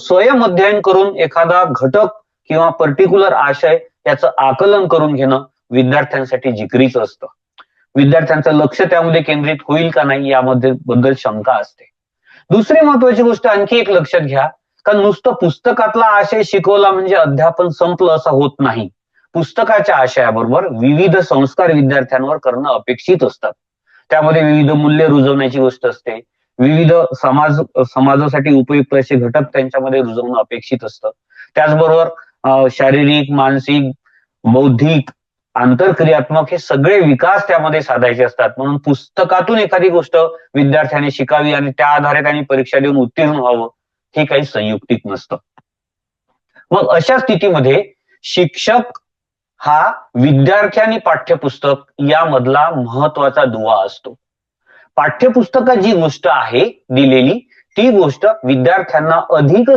स्वयं अध्ययन करून एखादा घटक किंवा पर्टिक्युलर आशय याचं आकलन करून घेणं विद्यार्थ्यांसाठी जिकरीचं असतं. विद्यार्थ्यांचं लक्ष त्यामध्ये केंद्रित होईल का नाही यामध्ये बद्दल शंका असते. दुसरी महत्वाची गोष्ट आणखी एक लक्षात घ्या, का नुसतं पुस्तकातला आशय शिकवला म्हणजे अध्यापन संपलं असं होत नाही. पुस्तकाच्या आशयाबरोबर विविध संस्कार विद्यार्थ्यांवर करणं अपेक्षित असतात. त्यामध्ये विविध मूल्य रुजवण्याची गोष्ट असते, विविध समाजासाठी उपयुक्त असे घटक त्यांच्यामध्ये रुजवणं अपेक्षित असतं. त्याचबरोबर शारीरिक, मानसिक, बौद्धिक, आंतरक्रियात्मक हे सगळे विकास त्यामध्ये साधायचे असतात. म्हणून पुस्तकातून एखादी गोष्ट विद्यार्थ्याने शिकावी आणि त्या आधारे त्यांनी परीक्षा देऊन उत्तीर्ण व्हावं हे काही संयुक्तिक नसतं. मग अशा स्थितीमध्ये शिक्षक हा विद्यार्थी आणि पाठ्यपुस्तक यामधला महत्वाचा दुवा असतो. पाठ्यपुस्तकात जी गोष्ट आहे दिलेली ती गोष्ट विद्यार्थ्यांना अधिक